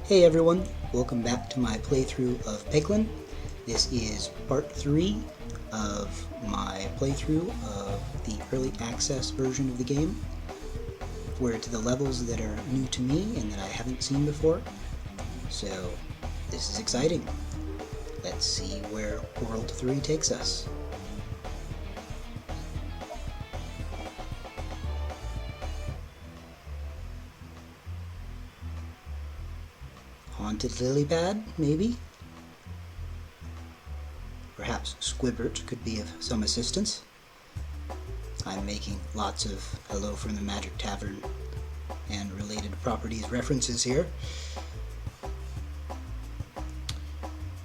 Hey everyone, welcome back to my playthrough of Peglin. This is part 3 of my playthrough of the early access version of the game. We're to the levels that are new to me and that I haven't seen before, so this is exciting. Let's see where World 3 takes us. Haunted lily pad, maybe? Perhaps Squibbert could be of some assistance. I'm making lots of Hello from the Magic Tavern and related properties references here.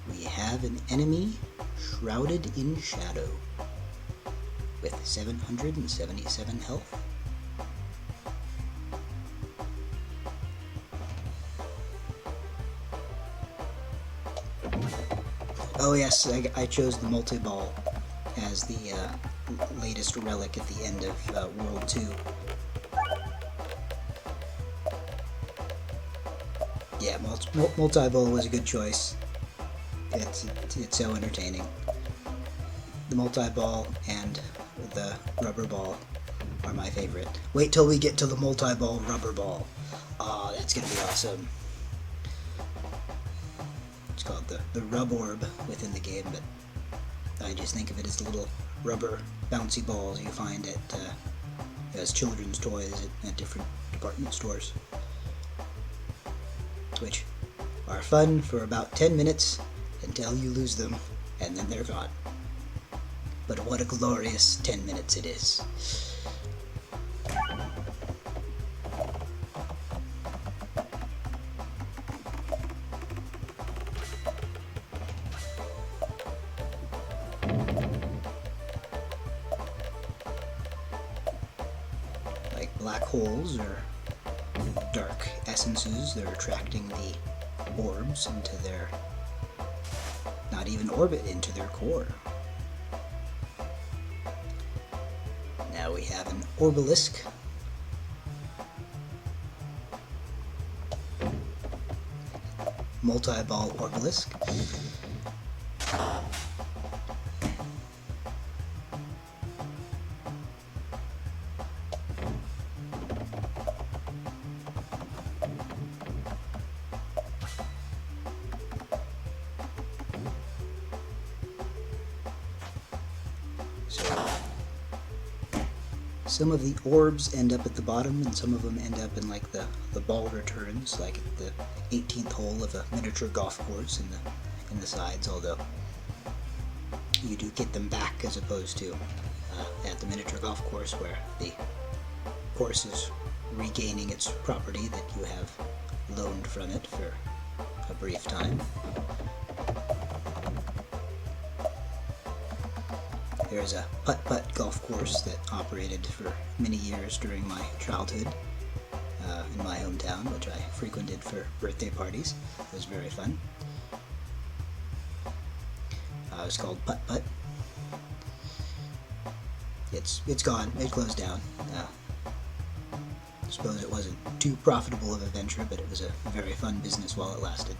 We have an enemy shrouded in shadow with 777 health. Oh yes, I chose the multi-ball as the latest relic at the end of World 2. Yeah, multi-ball was a good choice. It's so entertaining. The multi-ball and the rubber ball are my favorite. Wait till we get to the multi-ball rubber ball. Oh, that's gonna be awesome. It's called the rub orb within the game, but I just think of it as little rubber bouncy balls you find at as children's toys at different department stores, which are fun for about 10 minutes until you lose them, and then they're gone. But what a glorious 10 minutes it is. Like black holes or dark essences, they're attracting the orbs into their, not even orbit, into their core. Now we have an orbalisk. Multi-ball orbalisk. Some of the orbs end up at the bottom, and some of them end up in like the ball returns, like at the 18th hole of a miniature golf course in the sides. Although you do get them back as opposed to at the miniature golf course, where the course is regaining its property that you have loaned from it for a brief time. There's a putt-putt golf course that operated for many years during my childhood in my hometown, which I frequented for birthday parties. It was very fun. It was called Putt-Putt. It's gone. It closed down. I suppose it wasn't too profitable of a venture, but it was a very fun business while it lasted.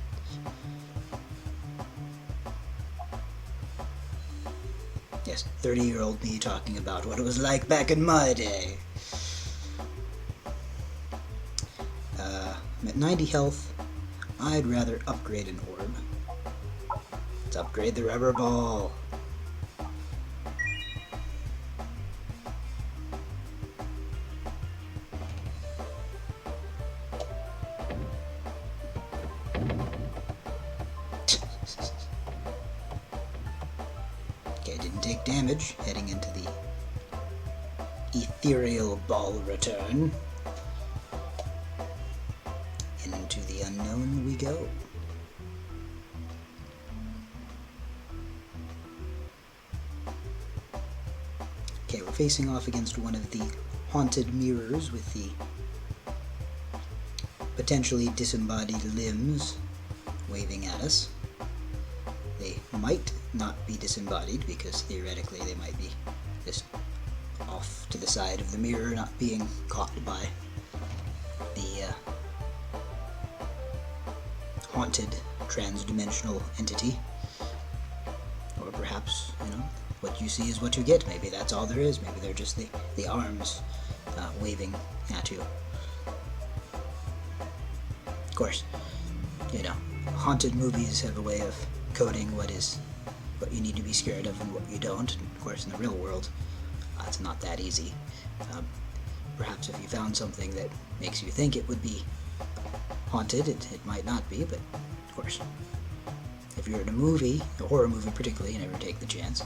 Yes, 30-year-old me talking about what it was like back in my day. I'm at 90 health. I'd rather upgrade an orb. Let's upgrade the rubber ball. Okay, didn't take damage heading into the ethereal ball return. Into the unknown we go. Okay, we're facing off against one of the haunted mirrors with the potentially disembodied limbs waving at us. They might not be disembodied because theoretically they might be just off to the side of the mirror, not being caught by the haunted trans-dimensional entity. Or perhaps, what you see is what you get. Maybe that's all there is. Maybe they're just the arms waving at you. Of course, haunted movies have a way of coding what you need to be scared of and what you don't. And of course, in the real world, it's not that easy. Perhaps if you found something that makes you think it would be haunted, it might not be, but of course, if you're in a movie, a horror movie particularly, you never take the chance.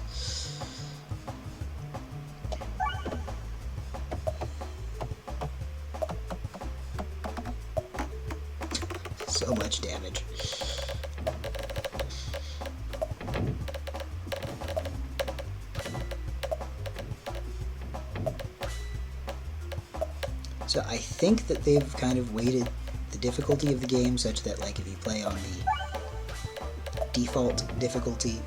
So much damage. So I think that they've kind of weighted the difficulty of the game such that, like, if you play on the default difficulty,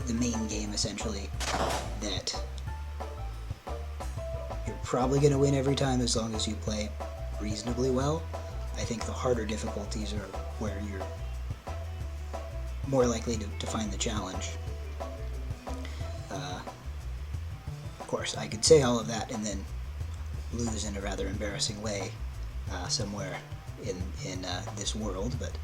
the main game essentially, that you're probably going to win every time as long as you play reasonably well. I think the harder difficulties are where you're more likely to find the challenge. Of course, I could say all of that and then lose in a rather embarrassing way somewhere in this world, but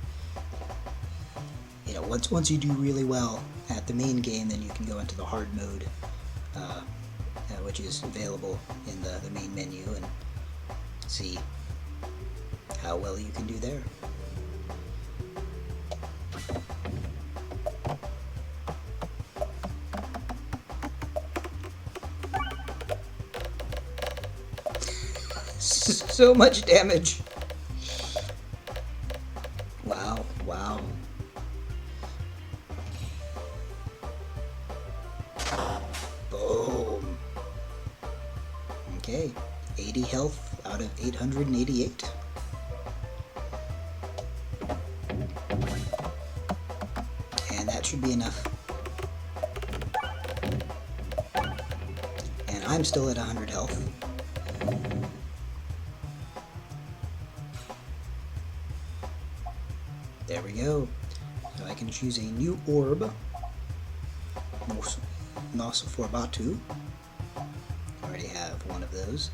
once you do really well at the main game, then you can go into the hard mode, which is available in the main menu, and see how well you can do there. So much damage. Wow. Boom. Okay, 80 health out of 888. And that should be enough. And I'm still at 100 health. There we go. So I can choose a new orb. Nosferatu. Already have one of those.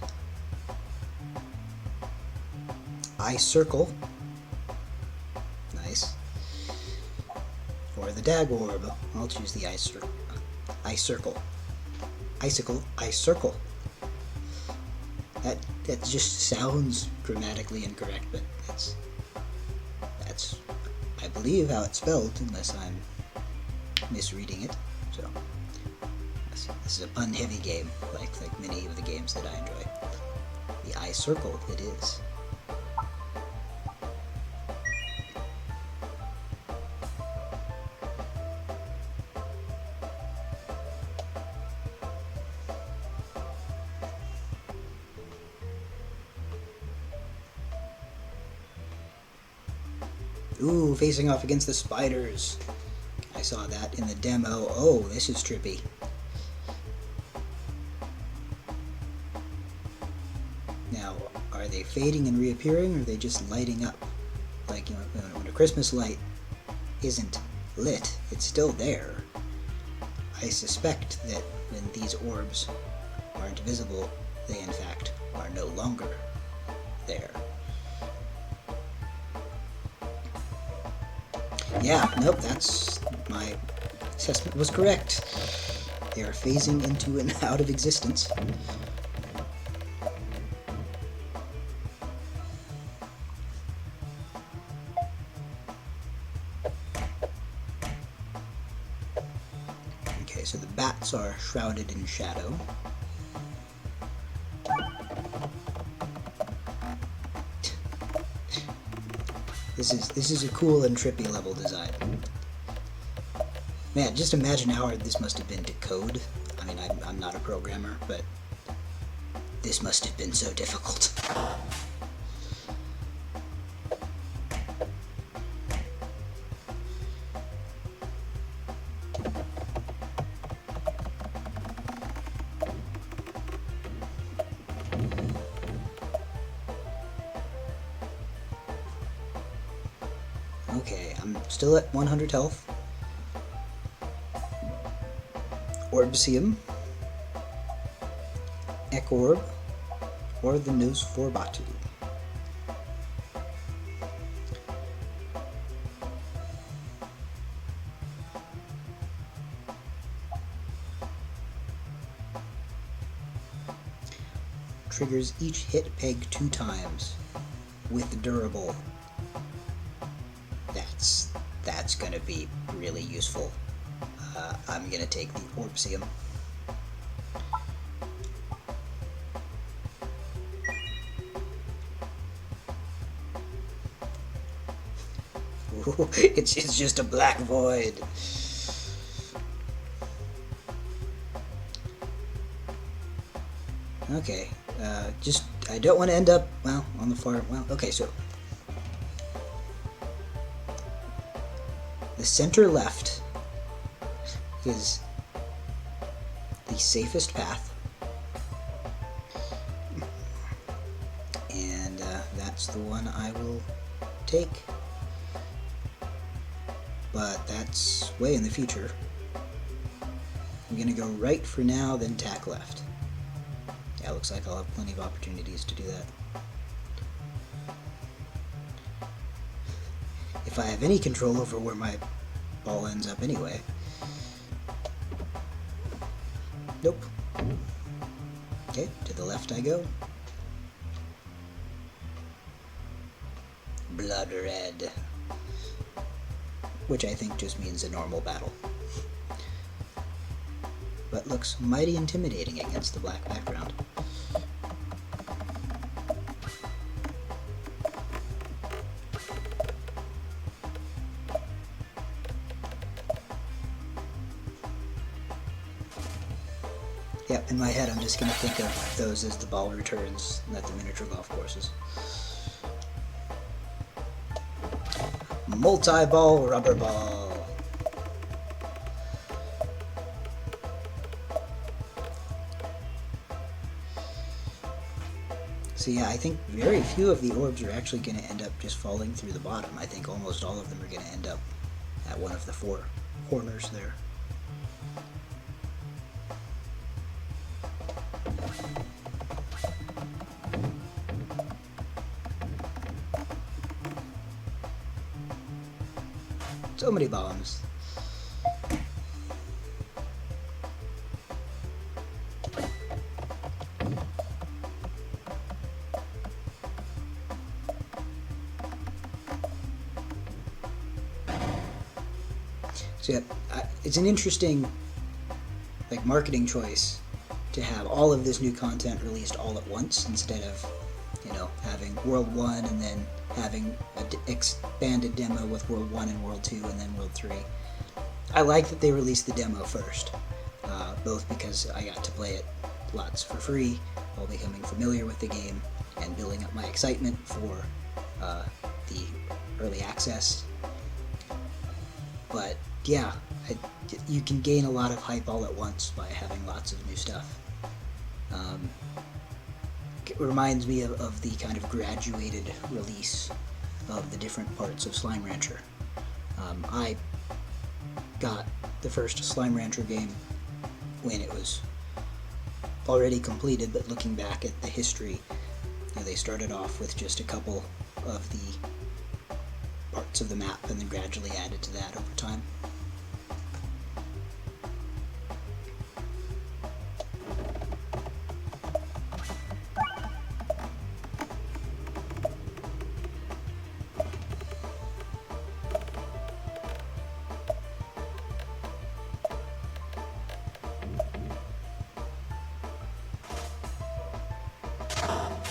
Eye circle. Nice. For the dag orb, I'll choose the eye circle. Eye circle. That just sounds grammatically incorrect, but that's I believe how it's spelled, unless I'm misreading it. So this is a pun-heavy game, like many of the games that I enjoy. The eye circle, it is. Ooh, facing off against the spiders. I saw that in the demo. Oh, this is trippy. Now, are they fading and reappearing, or are they just lighting up? Like, when a Christmas light isn't lit, it's still there. I suspect that when these orbs aren't visible, they in fact are no longer there. Yeah, nope, that's my assessment was correct. They are phasing into and out of existence. Okay, so the bats are shrouded in shadow. This is a cool and trippy level design. Man, just imagine how hard this must have been to code. I mean, I'm not a programmer, but this must have been so difficult. Okay, I'm still at 100 health. Orbsium, Ekorb, or the Nosferatu. Triggers each hit peg 2 times with durable. That's gonna be really useful. I'm gonna take the Orbsium. Ooh, it's just a black void. Okay, I don't want to end up, well, on the far, well, okay, so the center left is the safest path, and that's the one I will take, but that's way in the future. I'm gonna go right for now, then tack left. Yeah, looks like I'll have plenty of opportunities to do that. If I have any control over where my ball ends up anyway. Nope. Okay, to the left I go. Blood red. Which I think just means a normal battle. But looks mighty intimidating against the black background. Yep, in my head I'm just going to think of those as the ball returns at the miniature golf courses. Multi-ball rubber ball. So yeah, I think very few of the orbs are actually going to end up just falling through the bottom. I think almost all of them are going to end up at one of the 4 corners there. So many bombs. So yeah, it's an interesting marketing choice to have all of this new content released all at once instead of, having World 1 and then having an expanded demo with World 1 and World 2 and then World 3. I like that they released the demo first, both because I got to play it lots for free while becoming familiar with the game and building up my excitement for the early access. But yeah, you can gain a lot of hype all at once by having lots of new stuff. It reminds me of the kind of graduated release of the different parts of Slime Rancher. I got the first Slime Rancher game when it was already completed, but looking back at the history, they started off with just a couple of the parts of the map and then gradually added to that over time.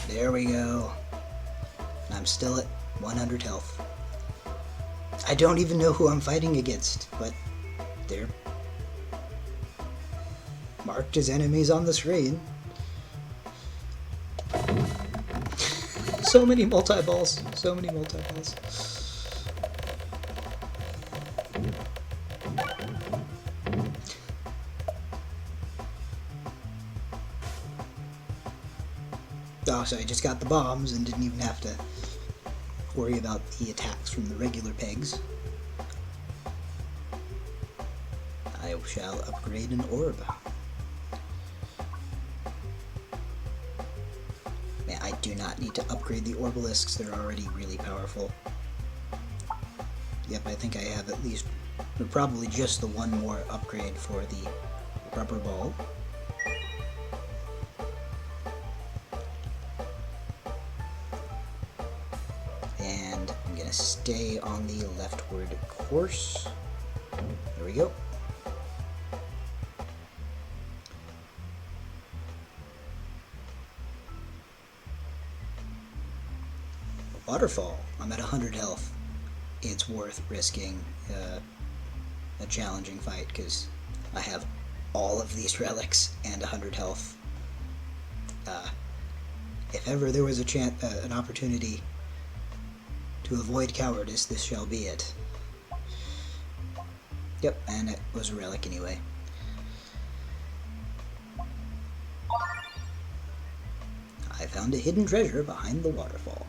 There we go. And I'm still at 100 health. I don't even know who I'm fighting against, but they're marked as enemies on the screen. So many multi-balls. So many multi-balls. Oh, so I just got the bombs and didn't even have to worry about the attacks from the regular pegs, I shall upgrade an orb. Man, I do not need to upgrade the orbalisks, they're already really powerful. Yep, I think I have at least, or probably just the one more upgrade for the rubber ball. And I'm going to stay on the leftward course. There we go. Waterfall. I'm at 100 health. It's worth risking a challenging fight because I have all of these relics and 100 health. If ever there was an opportunity to avoid cowardice, this shall be it. Yep, and it was a relic anyway. I found a hidden treasure behind the waterfall.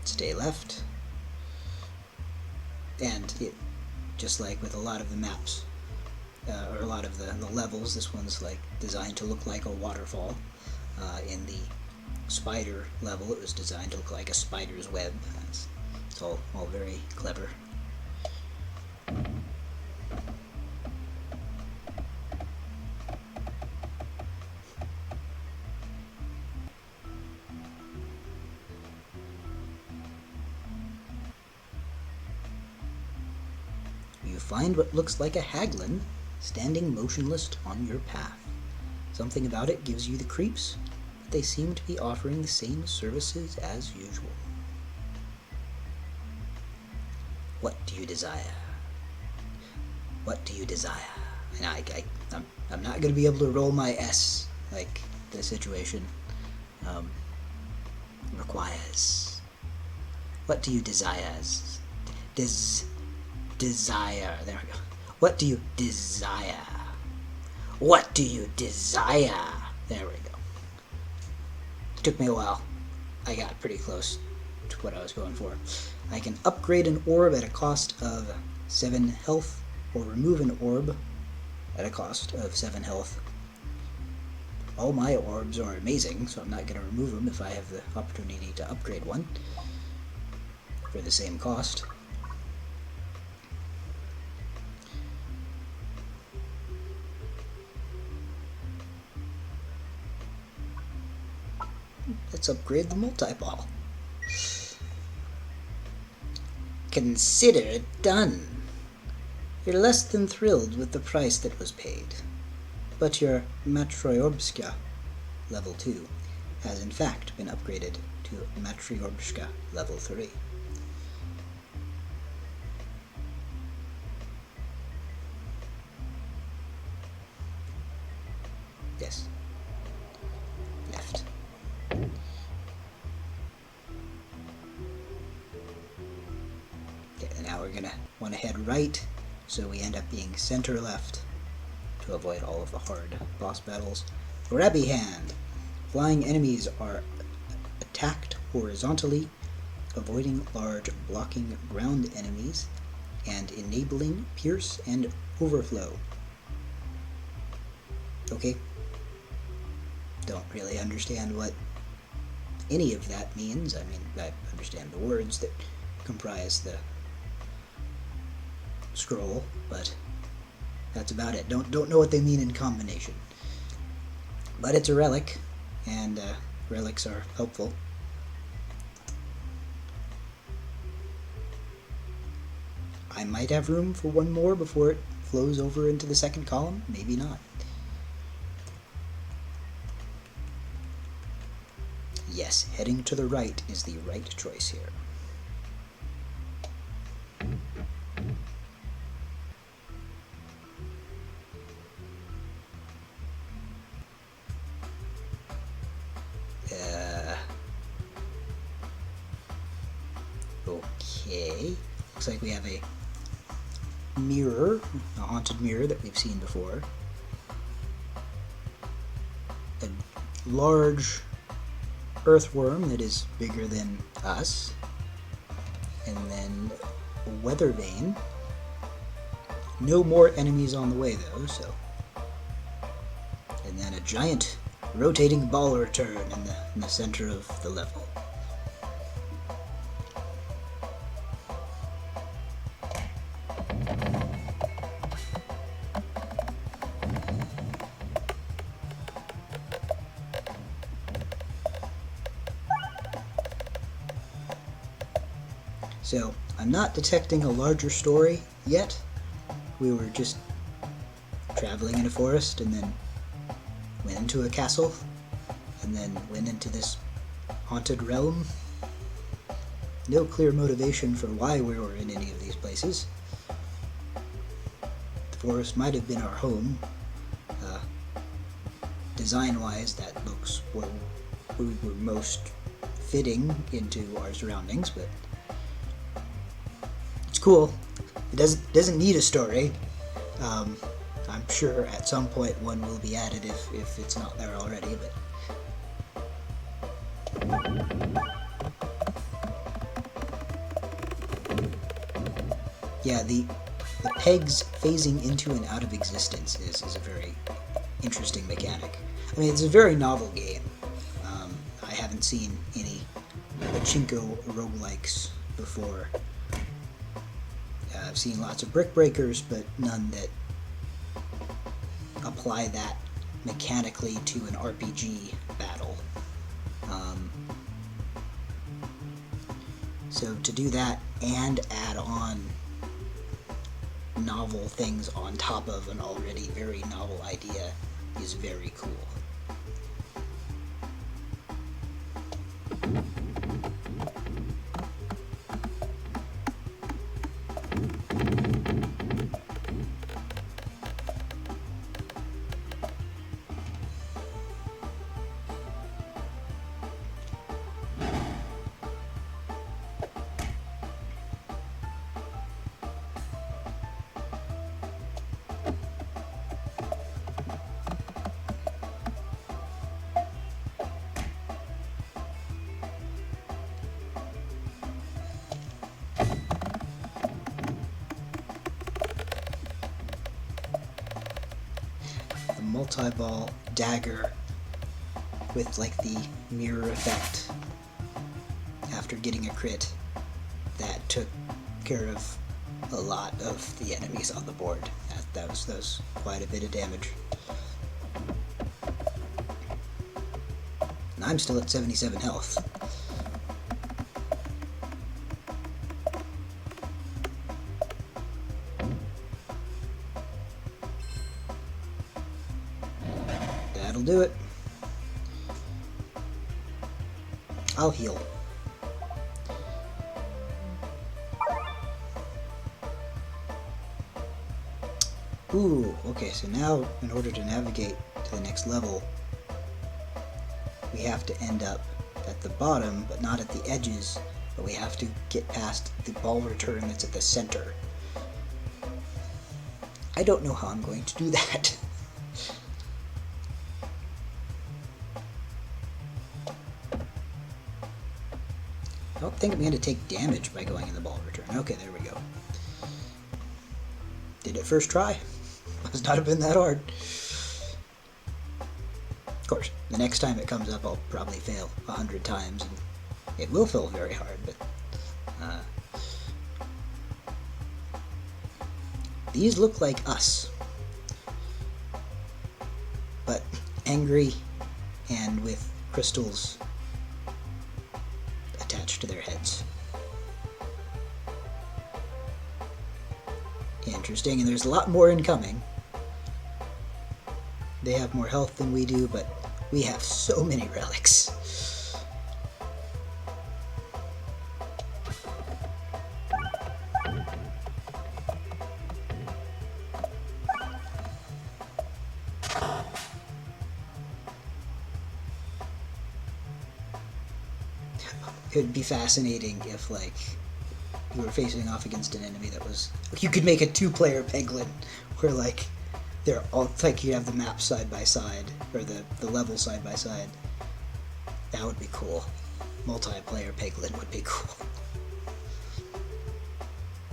Stay left. And just like with a lot of the maps, or a lot of the levels, this one's like designed to look like a waterfall. In the spider level, it was designed to look like a spider's web. It's all very clever. You find what looks like a haglin standing motionless on your path. Something about it gives you the creeps, but they seem to be offering the same services as usual. What do you desire? What do you desire? And I'm not going to be able to roll my S like the situation requires. What do you desire? Desire. There we go. What do you desire? What do you desire? There we go. It took me a while. I got pretty close to what I was going for. I can upgrade an orb at a cost of 7 health, or remove an orb at a cost of 7 health. All my orbs are amazing, so I'm not going to remove them if I have the opportunity to upgrade one for the same cost. Let's upgrade the multi-ball. Consider it done. You're less than thrilled with the price that was paid, but your Matryorbska level 2 has in fact been upgraded to Matryorbska level 3. Yes. Left. Okay, now we're gonna want to head right, so we end up being center left to avoid all of the hard boss battles. Grabby Hand. Flying enemies are attacked horizontally, avoiding large blocking ground enemies, and enabling pierce and overflow. Okay. Don't really understand what any of that means. I mean, I understand the words that comprise the scroll, but that's about it. Don't know what they mean in combination. But it's a relic, and relics are helpful. I might have room for one more before it flows over into the second column. Maybe not. Yes, heading to the right is the right choice here. Okay, looks like we have a mirror, a haunted mirror that we've seen before. large earthworm that is bigger than us, and then a weather vane. No more enemies on the way though, so. And then a giant rotating ball return in the center of the level. So, I'm not detecting a larger story yet. We were just traveling in a forest and then went into a castle and then went into this haunted realm. No clear motivation for why we were in any of these places. The forest might have been our home. Design-wise, that looks where we were most fitting into our surroundings, but it's cool. It doesn't need a story. I'm sure at some point one will be added if it's not there already, but yeah, the pegs phasing into and out of existence is a very interesting mechanic. I mean, it's a very novel game. I haven't seen any pachinko roguelikes before. I've seen lots of brick breakers, but none that apply that mechanically to an RPG battle. So to do that and add on novel things on top of an already very novel idea is very cool. Multi-ball dagger with like the mirror effect after getting a crit that took care of a lot of the enemies on the board. That was quite a bit of damage. And I'm still at 77 health. That'll do it. I'll heal. Ooh, okay, so now in order to navigate to the next level, we have to end up at the bottom, but not at the edges, but we have to get past the ball return that's at the center. I don't know how I'm going to do that. I don't think I'm going to take damage by going in the ball return. Okay, there we go. Did it first try. Must not have been that hard. Of course, the next time it comes up, I'll probably fail 100 times, and it will feel very hard, but these look like us, but angry and with crystals attached to their heads. Interesting, and there's a lot more incoming. They have more health than we do, but we have so many relics. It would be fascinating if, like, you were facing off against an enemy that was... You could make a two-player Peglin, where, like, they're all, it's like you have the maps side by side, or the levels side by side. That would be cool. Multiplayer Peglin would be cool.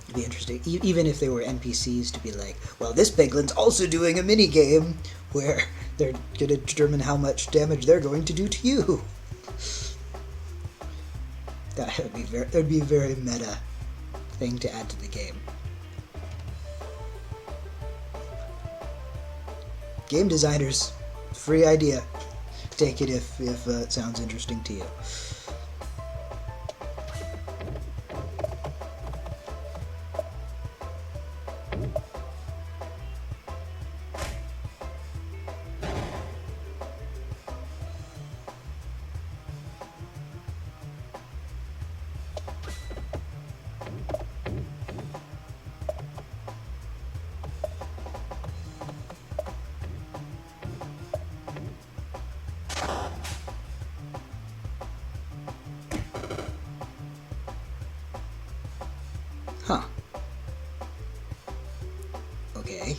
It'd be interesting, even if they were NPCs, to be like, well, this Peglin's also doing a mini game where they're going to determine how much damage they're going to do to you. That would be a very meta thing to add to the game. Game designers, free idea. Take it if it sounds interesting to you. Huh. Okay.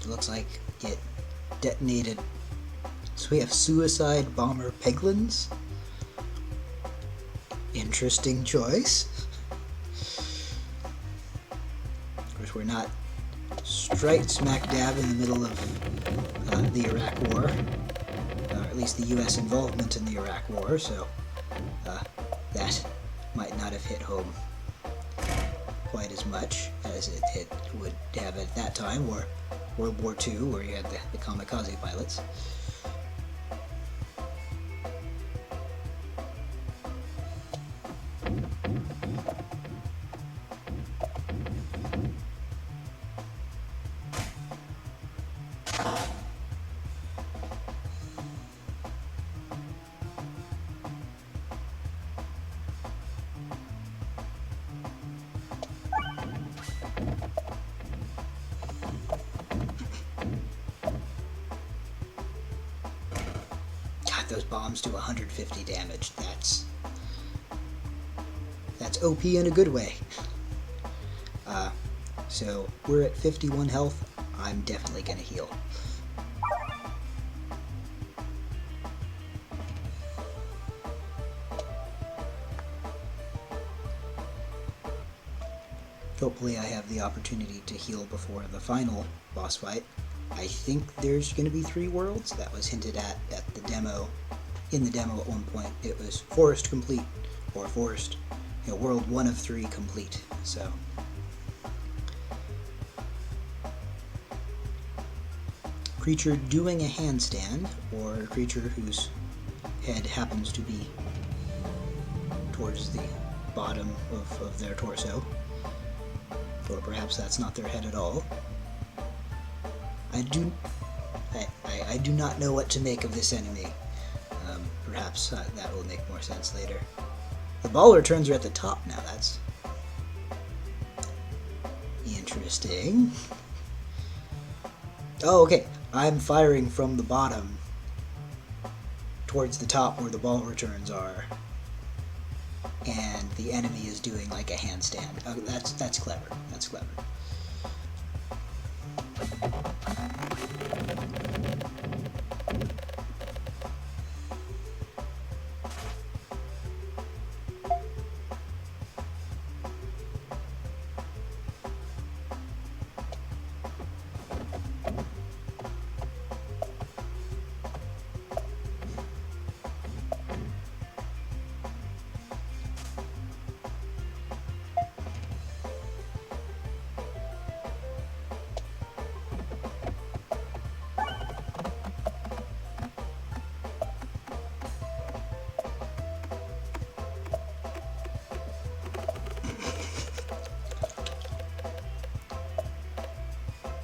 It looks like it detonated. So we have suicide bomber Peglins. Interesting choice. Of course, we're not straight smack dab in the middle of the Iraq War, or at least the U.S. involvement in the Iraq War, so that might not have hit home quite as much as it would have at that time, or World War II, where you had the kamikaze pilots. Those bombs do 150 damage. That's OP in a good way. So we're at 51 health. I'm definitely gonna heal. Hopefully I have the opportunity to heal before the final boss fight. I think there's going to be 3 worlds. That was hinted at the demo. In the demo at one point, it was forest complete, or forest, world 1 of 3 complete. So creature doing a handstand, or a creature whose head happens to be towards the bottom of their torso, or perhaps that's not their head at all. I do not know what to make of this enemy. Perhaps that will make more sense later. The ball returns are at the top now. That's interesting. Oh, okay. I'm firing from the bottom towards the top where the ball returns are, and the enemy is doing like a handstand. Oh, that's clever. That's clever.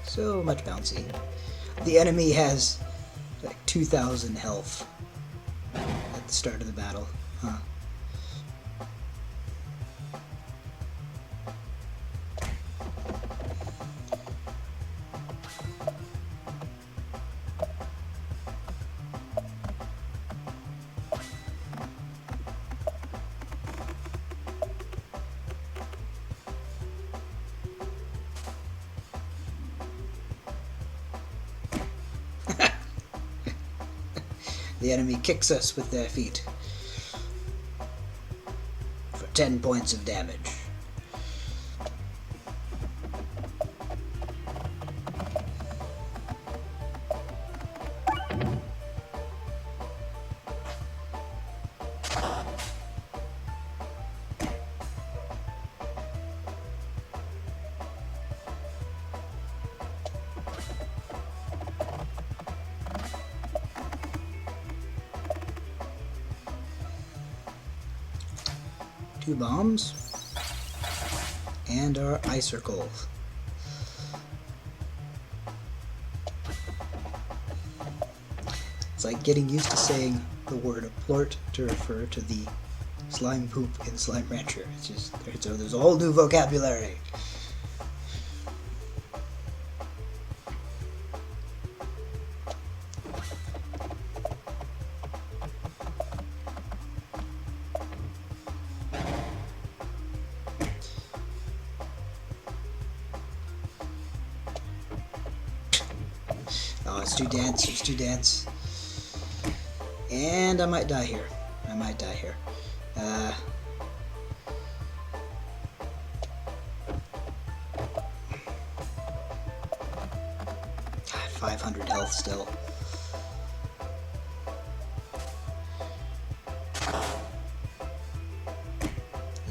So much bouncy. The enemy has like 2,000 health at the start of the battle. Huh. The enemy kicks us with their feet for 10 points of damage. Two bombs and our icicles. It's like getting used to saying the word plort to refer to the slime poop in Slime Rancher. It's just there's a whole new vocabulary. Oh, it's too dense, it's too dense. And I might die here. I might die here. 500 health still.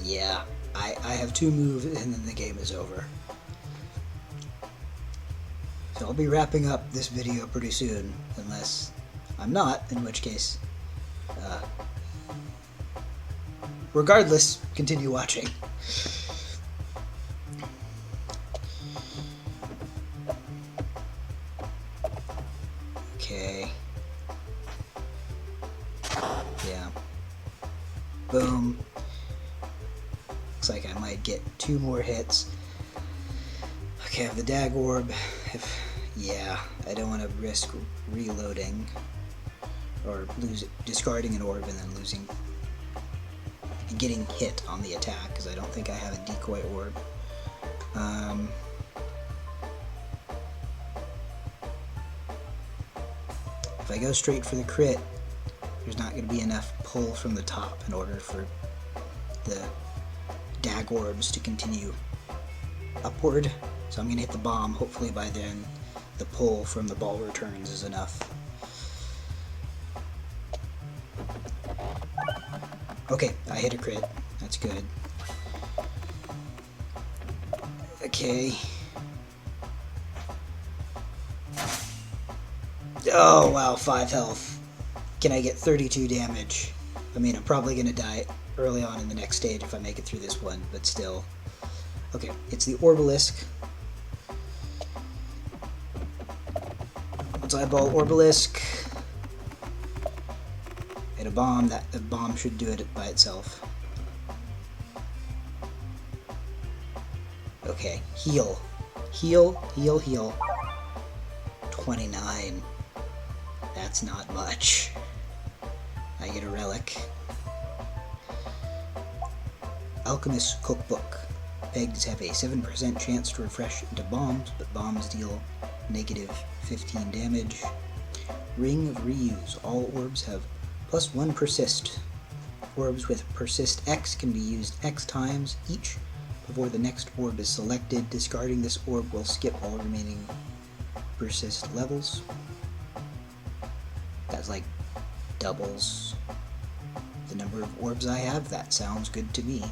Yeah, I have 2 moves and then the game is over. So I'll be wrapping up this video pretty soon, unless I'm not, in which case, regardless, continue watching. Okay. Yeah. Boom. Looks like I might get 2 more hits. Okay, I have the dag orb. Yeah, I don't want to risk reloading or discarding an orb and then losing, getting hit on the attack, because I don't think I have a decoy orb. If I go straight for the crit, there's not going to be enough pull from the top in order for the dag orbs to continue upward. So I'm going to hit the bomb. Hopefully by then the pull from the ball returns is enough. Okay, I hit a crit. That's good. Okay. Oh wow, 5 health. Can I get 32 damage? I mean, I'm probably going to die early on in the next stage if I make it through this one, but still. Okay, it's the Orbalisk. Let's eyeball Orbalisk. Hit a bomb. That the bomb should do it by itself. Okay, heal. Heal, heal, heal. 29. That's not much. I get a relic. Alchemist's Cookbook. Pegs have a 7% chance to refresh into bombs, but bombs deal negative 15 damage. Ring of Reuse. All orbs have +1 persist. Orbs with persist X can be used X times each before the next orb is selected. Discarding this orb will skip all remaining persist levels. That's like doubles the number of orbs I have. That sounds good to me.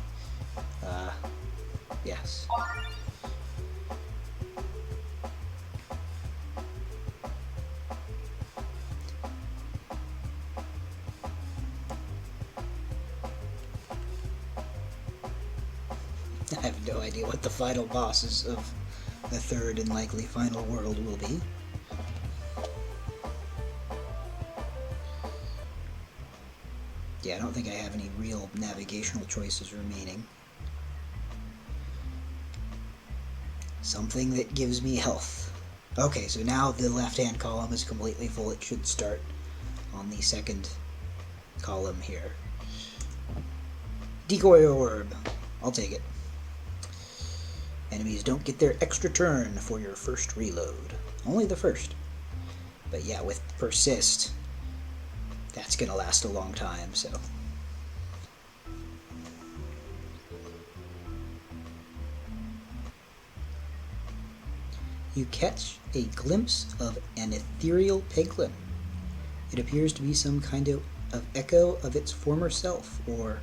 Yes. I have no idea what the final bosses of the third and likely final world will be. Yeah, I don't think I have any real navigational choices remaining. Something that gives me health. Okay, so now the left-hand column is completely full. It should start on the second column here. Decoy orb. I'll take it. Enemies don't get their extra turn for your first reload. Only the first. But yeah, with persist, That's gonna last a long time, so. You catch a glimpse of an ethereal Peglin. It appears to be some kind of echo of its former self, or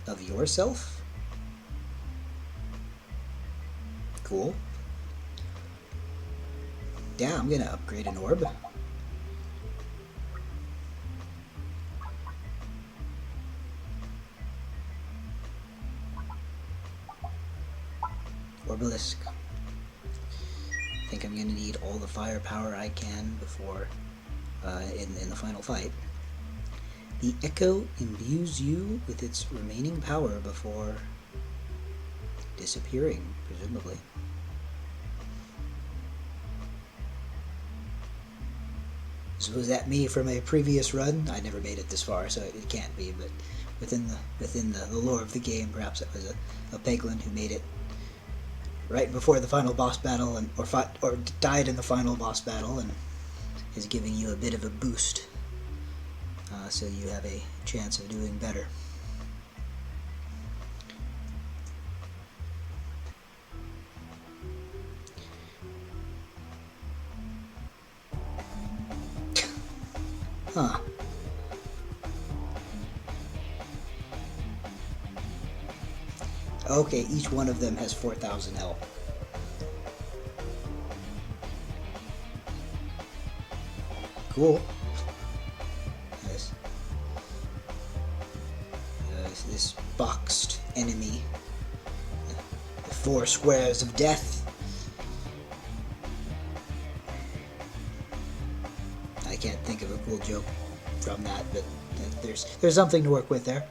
of yourself. Cool. Yeah, I'm gonna upgrade an orb. Orbalisk. I think I'm gonna need all the firepower I can before in the final fight. The echo imbues you with its remaining power before disappearing, presumably. So was that me from a previous run? I never made it this far, so it can't be. But within the lore of the game, perhaps it was a Peglin who made it right before the final boss battle, or died in the final boss battle, and is giving you a bit of a boost, so you have a chance of doing better. Huh. Okay, each one of them has 4,000 health. Cool. Yes. This boxed enemy. The 4 squares of death. I can't think of a cool joke from that, but there's something to work with there.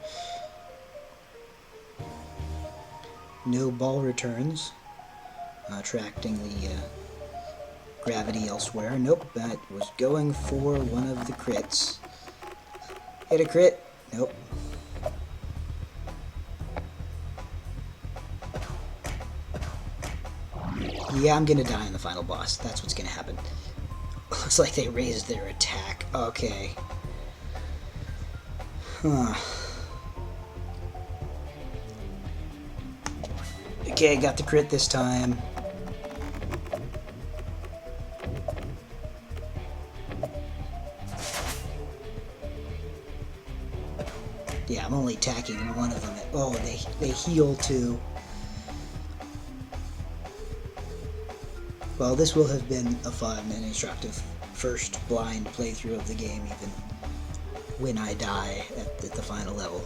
No ball returns, attracting the gravity elsewhere. Nope, that was going for one of the crits. Hit a crit. Nope. Yeah, I'm gonna die in the final boss. That's what's gonna happen. Looks like they raised their attack. Okay. Huh. Okay, got the crit this time. Yeah, I'm only attacking one of them. Oh, they heal too. Well, this will have been a fun and instructive first blind playthrough of the game, even when I die at the final level.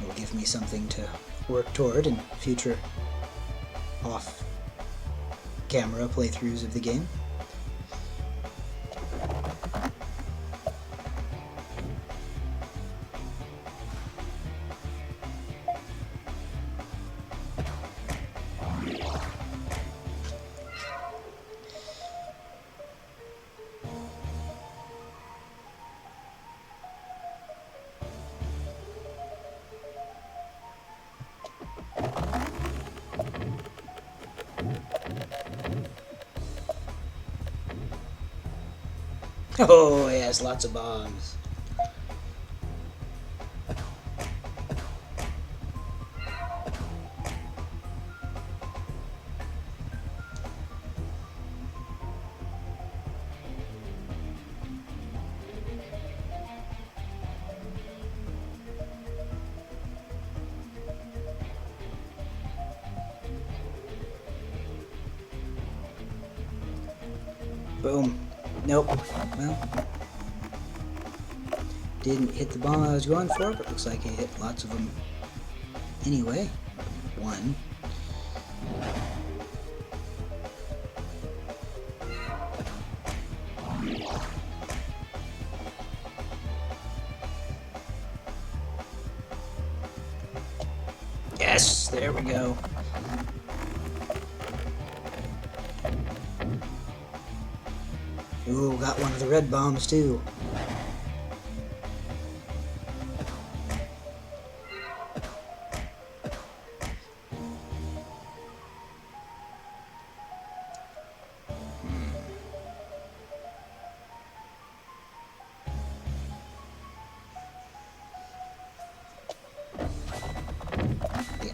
It will give me something to work toward in future off-camera playthroughs of the game. Oh, yes, lots of bombs. Boom. Nope. Well, didn't hit the bomb I was going for, but looks like it hit lots of them anyway. One. Yes, there we go. Ooh, got one of the red bombs too.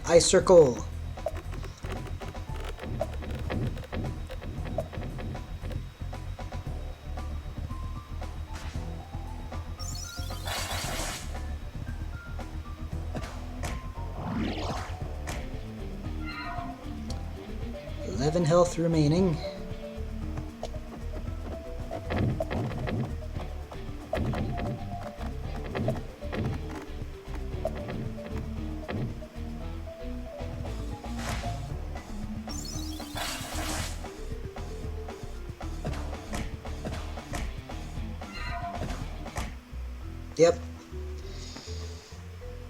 Ice circle! Eleven health remaining. Yep.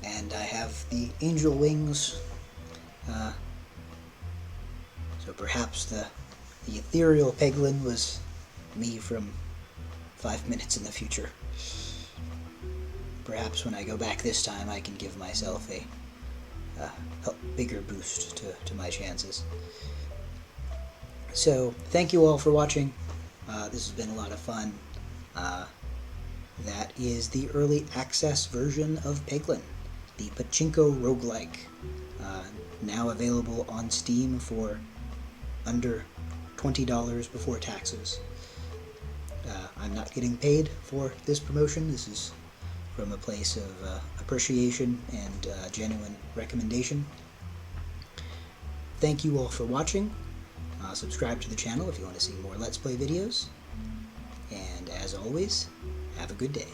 And I have the angel wings. So perhaps the ethereal Peglin was me from 5 minutes in the future. Perhaps when I go back this time I can give myself a bigger boost to my chances. So thank you all for watching. This has been a lot of fun. That is the early access version of Peglin, the Pachinko roguelike, now available on Steam for under $20 before taxes. I'm not getting paid for this promotion. This is from a place of appreciation and genuine recommendation. Thank you all for watching. Subscribe to the channel if you want to see more Let's Play videos. And as always, have a good day.